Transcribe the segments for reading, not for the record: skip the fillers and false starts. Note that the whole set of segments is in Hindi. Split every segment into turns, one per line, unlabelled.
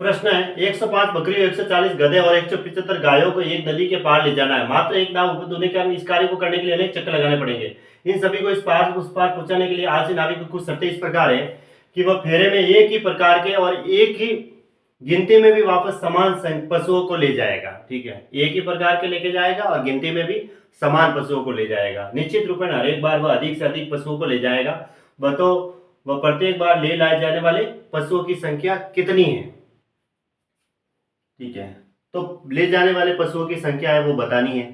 प्रश्न है 105 बकरियों, 140 गधे और 175 गायों को एक नदी के पार ले जाना है। मात्र एक नाव उपलब्ध होने के कारण इस कार्य को करने के लिए अनेक चक्कर लगाने पड़ेंगे। इन सभी को इस पार उस पार पहुंचाने के लिए आलसी नाविक की कुछ शर्तें इस प्रकार है कि वह फेरे में एक ही प्रकार के और एक ही गिनती में भी वापस समान पशुओं को ले जाएगा। ठीक है, एक ही प्रकार के लेके जाएगा और गिनती में भी समान पशुओं को ले जाएगा। निश्चित रूप में हर एक बार वह अधिक से अधिक पशुओं को ले जाएगा। वह प्रत्येक बार ले लाए जाने वाले पशुओं की संख्या कितनी है। ठीक है, तो ले जाने वाले पशुओं की संख्या है वो बतानी है।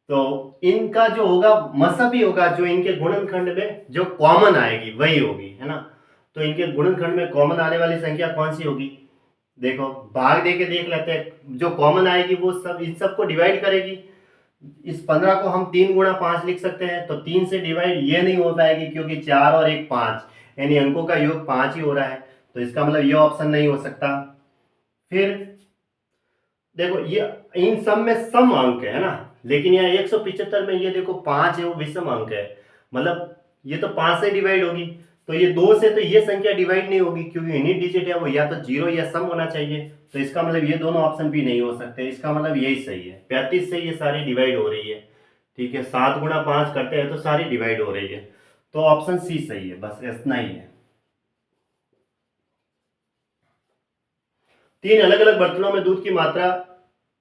तो इनका जो होगा मसब ही होगा, जो इनके गुणनखंड में जो कॉमन आएगी वही होगी, है ना। तो इनके गुणनखंड में कॉमन आने वाली संख्या कौन सी होगी, देखो भाग दे के देख लेते हैं। जो कॉमन आएगी वो सब इन सबको डिवाइड करेगी। इस 15 को हम 3 गुणा 5 लिख सकते हैं। तो 3 से डिवाइड ये नहीं हो पाएगी क्योंकि 4 और 1 5, यानी अंकों का योग 5 ही हो रहा है। तो इसका मतलब ये ऑप्शन नहीं हो सकता। फिर देखो ये इन सब में सम अंक है ना, लेकिन यहाँ 175 में ये देखो 5 है वो विषम अंक है, मतलब ये तो 5 से डिवाइड होगी। तो ये 2 से तो ये संख्या डिवाइड नहीं होगी क्योंकि यूनिट डिजिट है वो या तो 0 या सम होना चाहिए। तो इसका मतलब ये दोनों ऑप्शन भी नहीं हो सकते। इसका मतलब यही सही है, 35 से ये सारी डिवाइड हो रही है। ठीक है, 7 गुणा 5 करते हैं तो सारी डिवाइड हो रही है। तो ऑप्शन सी सही है, बस इतना ही है। 3 अलग अलग बर्तनों में दूध की मात्रा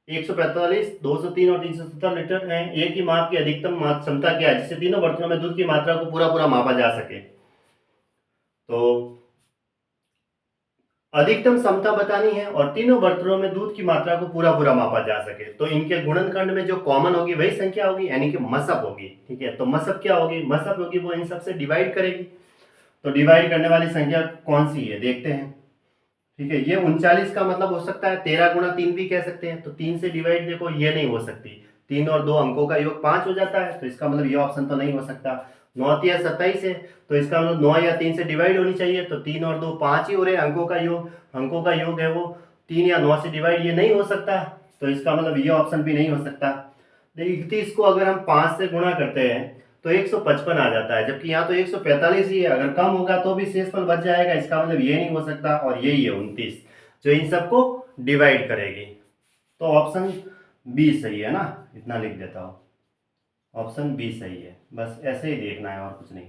145, 203 और 370 लीटर है। एक ही माप की अधिकतम क्षमता क्या है जिससे तीनों बर्तनों में दूध की मात्रा को पूरा पूरा मापा जा सके। तो अधिकतम क्षमता बतानी है और तीनों बर्तनों में दूध की मात्रा को पूरा पूरा मापा जा सके। तो इनके गुणनखंड में जो कॉमन होगी वही संख्या होगी, यानी कि मसब होगी। ठीक है, तो मसब क्या होगी, मसब होगी वो इन सबसे डिवाइड करेगी। तो डिवाइड करने वाली संख्या कौन सी है देखते हैं। ठीक है, ये 39 का मतलब हो सकता है 13 गुणा 3 भी कह सकते हैं। तो 3 से डिवाइड देखो ये नहीं हो सकती, 3 और 2 अंकों का योग 5 हो जाता है। तो इसका मतलब ये ऑप्शन तो नहीं हो सकता। 9 या 27 है तो इसका मतलब 9 या 3 से डिवाइड होनी चाहिए। तो 3 और 2 5 ही हो रहे हैं, अंकों का योग है वो 3 या 9 से डिवाइड, ये नहीं हो सकता। तो इसका मतलब ये ऑप्शन भी नहीं हो सकता। 31 को अगर हम 5 से गुणा करते हैं तो 155 आ जाता है, जबकि यहाँ तो 145 ही है। अगर कम होगा तो भी शेषफल बच जाएगा, इसका मतलब ये नहीं हो सकता। और यही है 29 जो इन सबको डिवाइड करेगी। तो ऑप्शन बी सही है ना, इतना लिख देता हूँ, ऑप्शन बी सही है। बस ऐसे ही देखना है और कुछ नहीं।